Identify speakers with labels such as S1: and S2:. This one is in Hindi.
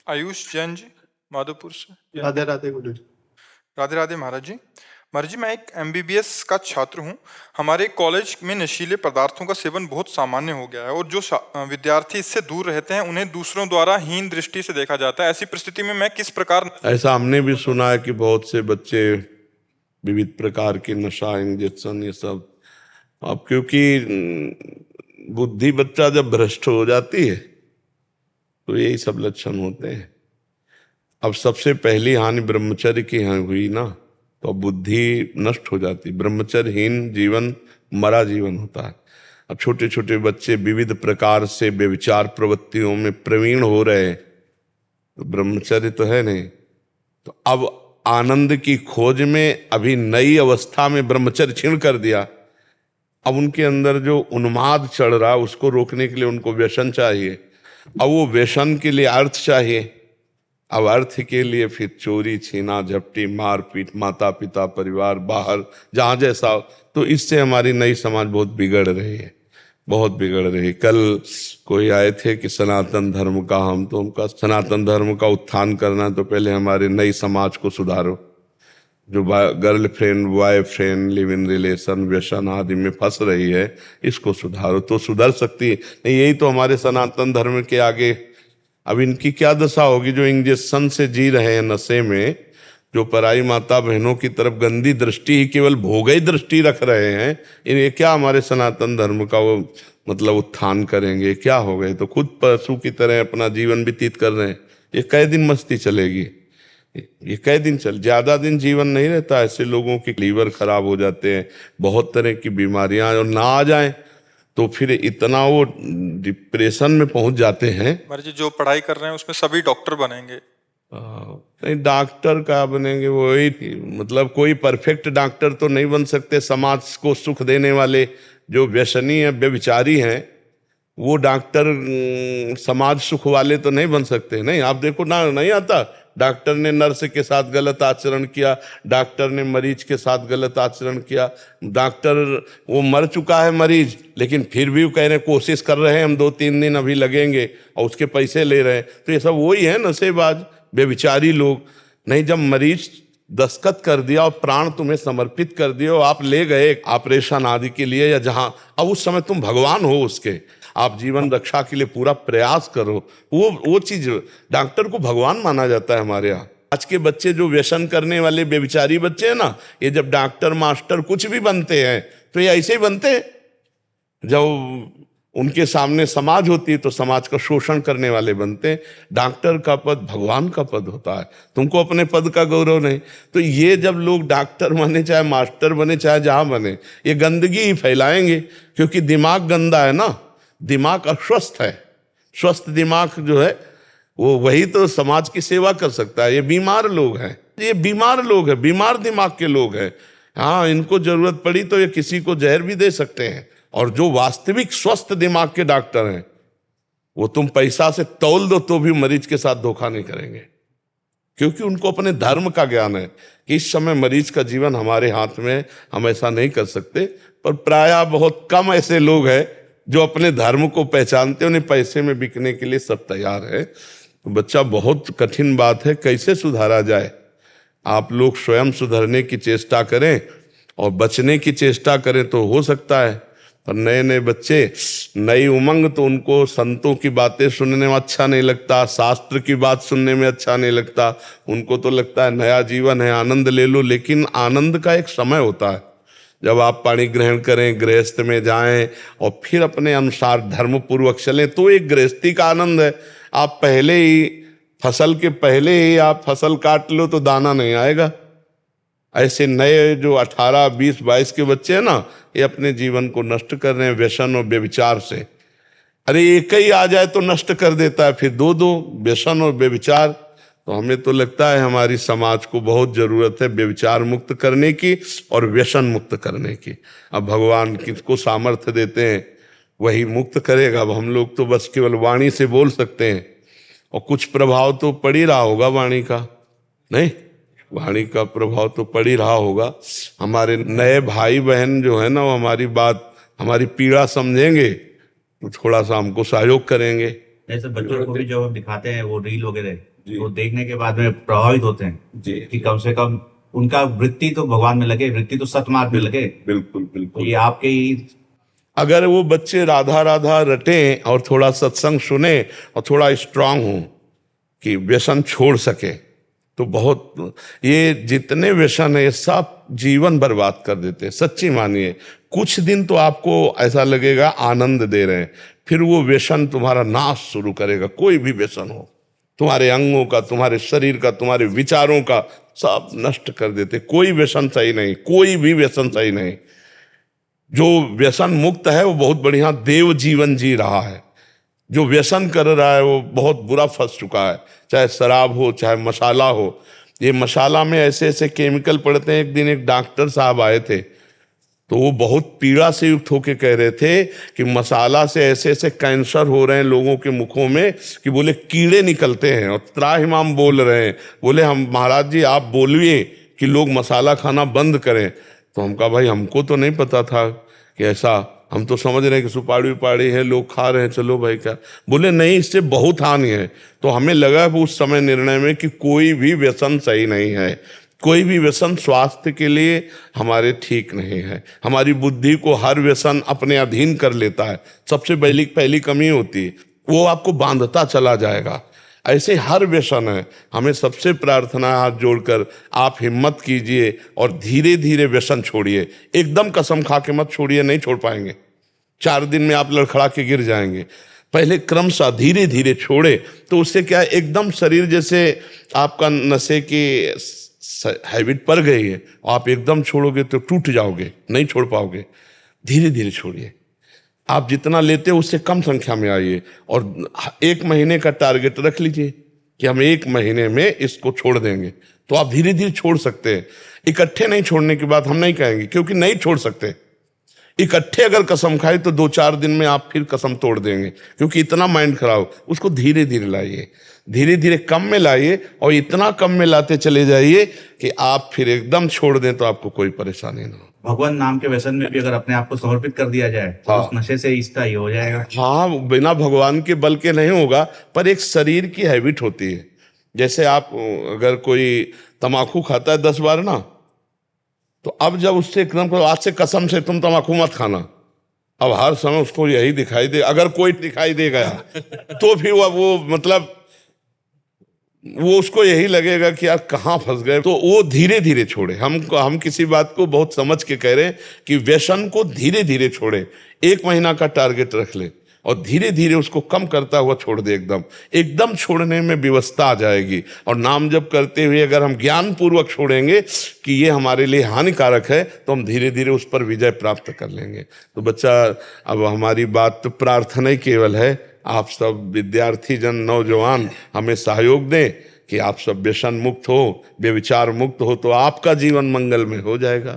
S1: आयुष जैन जी, माधोपुर से।
S2: राधे राधे गुरु जी।
S1: राधे राधे महाराज जी। महाराज जी, मैं एक एमबीबीएस का छात्र हूँ। हमारे कॉलेज में नशीले पदार्थों का सेवन बहुत सामान्य हो गया है और जो विद्यार्थी इससे दूर रहते हैं उन्हें दूसरों द्वारा हीन दृष्टि से देखा जाता है। ऐसी परिस्थिति में मैं किस प्रकार।
S3: ऐसा हमने भी सुना है कि बहुत से बच्चे विविध प्रकार के नशा, इंजेक्शन, ये सब। अब क्योंकि बुद्धि बच्चा जब भ्रष्ट हो जाती है तो यही सब लक्षण होते हैं। अब सबसे पहली हानि ब्रह्मचर्य की यहाँ हुई ना, तो बुद्धि नष्ट हो जाती। ब्रह्मचर्यहीन जीवन मरा जीवन होता है। अब छोटे छोटे बच्चे विविध प्रकार से व्यभिचार प्रवृत्तियों में प्रवीण हो रहे हैं, तो ब्रह्मचर्य तो है नहीं। तो अब आनंद की खोज में अभी नई अवस्था में ब्रह्मचर्य छीण कर दिया। अब उनके अंदर जो उन्माद चढ़ रहा है उसको रोकने के लिए उनको व्यसन चाहिए। अब वो व्यसन के लिए अर्थ चाहिए। अब अर्थ के लिए फिर चोरी, छीना, झपटी, मारपीट, माता पिता, परिवार, बाहर जहां जैसा। तो इससे हमारी नई समाज बहुत बिगड़ रही है, बहुत बिगड़ रही। कल कोई आए थे कि सनातन धर्म का, हम तो उनका सनातन धर्म का उत्थान करना तो पहले हमारे नई समाज को सुधारो। जो girlfriend, boyfriend, live in relation, व्यसन आदि में फंस रही है, इसको सुधारो तो सुधर सकती है। नहीं, यही तो हमारे सनातन धर्म के आगे। अब इनकी क्या दशा होगी जो इंजेक्शन से जी रहे हैं, नशे में, जो पराई माता बहनों की तरफ गंदी दृष्टि ही, केवल भोगई दृष्टि रख रहे हैं। इन्हें क्या हमारे सनातन धर्म का वो मतलब उत्थान करेंगे? क्या हो गए? तो खुद पशु की तरह अपना जीवन व्यतीत कर रहे हैं। ये कै दिन मस्ती चलेगी? ये कै दिन चल, ज्यादा दिन जीवन नहीं रहता। ऐसे लोगों की लीवर खराब हो जाते हैं, बहुत तरह की बीमारियां, और ना आ जाए तो फिर इतना वो डिप्रेशन में पहुंच जाते हैं।
S1: महाराज जी, जो पढ़ाई कर रहे हैं उसमें सभी डॉक्टर बनेंगे?
S3: नहीं, डॉक्टर का बनेंगे वही, मतलब कोई परफेक्ट डॉक्टर तो नहीं बन सकते। समाज को सुख देने वाले जो व्यसनी है, व्यभिचारी हैं, वो डॉक्टर समाज सुख वाले तो नहीं बन सकते। नहीं, आप देखो ना, नहीं आता, डॉक्टर ने नर्स के साथ गलत आचरण किया, डॉक्टर ने मरीज के साथ गलत आचरण किया। डॉक्टर वो मर चुका है मरीज, लेकिन फिर भी वो कह रहे कोशिश कर रहे हैं, हम 2-3 दिन अभी लगेंगे, और उसके पैसे ले रहे हैं। तो ये सब वही है नशेबाज, बेविचारी लोग। नहीं, जब मरीज दस्तखत कर दिया और प्राण तुम्हें समर्पित कर दिए और आप ले गए ऑपरेशन आदि के लिए या जहां, अब उस समय तुम भगवान हो उसके, आप जीवन रक्षा के लिए पूरा प्रयास करो। वो चीज, डॉक्टर को भगवान माना जाता है हमारे यहाँ। आज के बच्चे जो व्यसन करने वाले बेविचारी बच्चे हैं ना, ये जब डॉक्टर, मास्टर कुछ भी बनते हैं तो ये ऐसे ही बनते हैं। जब उनके सामने समाज होती है तो समाज का शोषण करने वाले बनते हैं। डॉक्टर का पद भगवान का पद होता है, तुमको अपने पद का गौरव नहीं। तो ये जब लोग डॉक्टर बने, चाहे मास्टर बने, चाहे जहां बने, ये गंदगी ही फैलाएंगे। क्योंकि दिमाग गंदा है ना, दिमाग अस्वस्थ है। स्वस्थ दिमाग जो है वो वही तो समाज की सेवा कर सकता है। ये बीमार लोग हैं, ये बीमार लोग हैं, बीमार दिमाग के लोग हैं। हाँ, इनको जरूरत पड़ी तो ये किसी को जहर भी दे सकते हैं। और जो वास्तविक स्वस्थ दिमाग के डॉक्टर हैं, वो तुम पैसा से तौल दो तो भी मरीज के साथ धोखा नहीं करेंगे, क्योंकि उनको अपने धर्म का ज्ञान है कि इस समय मरीज का जीवन हमारे हाथ में, हम ऐसा नहीं कर सकते। पर प्रायः बहुत कम ऐसे लोग हैं जो अपने धर्म को पहचानते, उन्हें पैसे में बिकने के लिए सब तैयार है। तो बच्चा, बहुत कठिन बात है, कैसे सुधारा जाए? आप लोग स्वयं सुधरने की चेष्टा करें और बचने की चेष्टा करें तो हो सकता है। पर नए नए बच्चे, नई उमंग, तो उनको संतों की बातें सुनने में अच्छा नहीं लगता, शास्त्र की बात सुनने में अच्छा नहीं लगता। उनको तो लगता है नया जीवन है, आनंद ले लो। लेकिन आनंद का एक समय होता है, जब आप पानी ग्रहण करें, गृहस्थ में जाएं और फिर अपने अनुसार धर्म पूर्वक चलें, तो एक गृहस्थी का आनंद है। आप पहले ही फसल के पहले ही आप फसल काट लो तो दाना नहीं आएगा। ऐसे नए जो 18, 20, 22 के बच्चे हैं ना, ये अपने जीवन को नष्ट कर रहे हैं व्यसन और व्यभिचार से। अरे एक ही आ जाए तो नष्ट कर देता है, फिर दो व्यसन और व्यभिचार। तो हमें तो लगता है हमारी समाज को बहुत जरूरत है व्यभिचार मुक्त करने की और व्यसन मुक्त करने की। अब भगवान किसको सामर्थ्य देते हैं वही मुक्त करेगा। अब हम लोग तो बस केवल वाणी से बोल सकते हैं, और कुछ प्रभाव तो पड़ ही रहा होगा वाणी का। नहीं, वाणी का प्रभाव तो पड़ ही रहा होगा। हमारे नए भाई बहन जो है ना, वो हमारी बात, हमारी पीड़ा समझेंगे तो थोड़ा सा हमको सहयोग करेंगे।
S4: ऐसे बच्चों को भी जो दिखाते हैं वो रील वगैरह,
S2: वो देखने के बाद में प्रभावित होते हैं
S3: जी।
S2: कि कम से कम उनका वृत्ति तो भगवान में लगे, वृत्ति तो सतमार्ग में लगे।
S3: बिल्कुल बिल्कुल।
S2: ये आपके ही
S3: अगर वो बच्चे राधा राधा रटें और थोड़ा सत्संग सुने और थोड़ा स्ट्रांग हों कि व्यसन छोड़ सके, तो बहुत, ये जितने व्यसन है ये सब जीवन बर्बाद कर देते हैं। सच्ची मानिए, कुछ दिन तो आपको ऐसा लगेगा आनंद दे रहे हैं, फिर वो व्यसन तुम्हारा नाश शुरू करेगा। कोई भी व्यसन हो, तुम्हारे अंगों का, तुम्हारे शरीर का, तुम्हारे विचारों का, सब नष्ट कर देते। कोई व्यसन सही नहीं, कोई भी व्यसन सही नहीं। जो व्यसन मुक्त है वो बहुत बढ़िया देव जीवन जी रहा है। जो व्यसन कर रहा है वो बहुत बुरा फंस चुका है, चाहे शराब हो चाहे मसाला हो। ये मसाला में ऐसे ऐसे केमिकल पड़ते हैं। एक दिन एक डॉक्टर साहब आए थे, तो वो बहुत पीड़ा से युक्त होकर कह रहे थे कि मसाला से ऐसे ऐसे कैंसर हो रहे हैं लोगों के मुखों में कि बोले कीड़े निकलते हैं। और त्राहिमाम बोल रहे हैं, बोले हम महाराज जी आप बोलिए कि लोग मसाला खाना बंद करें। तो हम कहा भाई हमको तो नहीं पता था कि ऐसा, हम तो समझ रहे हैं कि सुपारी उपाड़ी है लोग खा रहे हैं, चलो भाई क्या। बोले नहीं, इससे बहुत हानि है। तो हमें लगा उस समय निर्णय में कि कोई भी व्यसन सही नहीं है, कोई भी व्यसन स्वास्थ्य के लिए हमारे ठीक नहीं है। हमारी बुद्धि को हर व्यसन अपने अधीन कर लेता है, सबसे पहली कमी होती है, वो आपको बांधता चला जाएगा। ऐसे हर व्यसन है। हमें सबसे प्रार्थना है, हाथ जोड़कर आप हिम्मत कीजिए और धीरे धीरे व्यसन छोड़िए। एकदम कसम खा के मत छोड़िए, नहीं छोड़ पाएंगे। 4 दिन में आप लड़खड़ा के गिर जाएंगे। पहले क्रमशः धीरे धीरे छोड़े, तो उससे क्या है, एकदम शरीर जैसे आपका नशे की हैबिट पड़ गई है, आप एकदम छोड़ोगे तो टूट जाओगे, नहीं छोड़ पाओगे। धीरे धीरे छोड़िए। आप जितना लेते हो उससे कम संख्या में आइए और 1 महीने का टारगेट रख लीजिए कि हम 1 महीने में इसको छोड़ देंगे। तो आप धीरे धीरे छोड़ सकते हैं। इकट्ठे नहीं छोड़ने की बात हम नहीं कहेंगे, क्योंकि नहीं छोड़ सकते। इकट्ठे अगर कसम खाए तो 2-4 दिन में आप फिर कसम तोड़ देंगे, क्योंकि इतना माइंड खराब। उसको धीरे धीरे लाइए, धीरे धीरे कम में लाइए और इतना कम में लाते चले जाइए कि आप फिर एकदम छोड़ दें तो आपको कोई परेशानी ना हो।
S2: भगवान नाम के व्यसन में भी अगर अपने आप को समर्पित कर दिया जाए तो
S3: हाँ।
S2: उस नशे से इसका ही हो जाएगा।
S3: हाँ, बिना भगवान के बल के नहीं होगा, पर एक शरीर की हैबिट होती है। जैसे आप अगर कोई तम्बाकू खाता है 10 बार ना, तो अब जब उससे एकदम आज से कसम से तुम तम्बाकू मत खाना, अब हर समय उसको यही दिखाई दे, अगर कोई दिखाई दे गया तो फिर वो मतलब वो उसको यही लगेगा कि यार कहाँ फंस गए। तो वो धीरे धीरे छोड़े। हम किसी बात को बहुत समझ के कह रहे हैं कि व्यसन को धीरे धीरे छोड़े। 1 महीना का टारगेट रख ले और धीरे धीरे उसको कम करता हुआ छोड़ दे। एकदम छोड़ने में व्यवस्था आ जाएगी। और नाम जप करते हुए अगर हम ज्ञान पूर्वक छोड़ेंगे कि ये हमारे लिए हानिकारक है, तो हम धीरे धीरे उस पर विजय प्राप्त कर लेंगे। तो बच्चा, अब हमारी बात तो प्रार्थना ही केवल है, आप सब विद्यार्थी जन, नौजवान हमें सहयोग दें कि आप सब व्यसन मुक्त हो, व्यभिचार मुक्त हो, तो आपका जीवन मंगलमय हो जाएगा।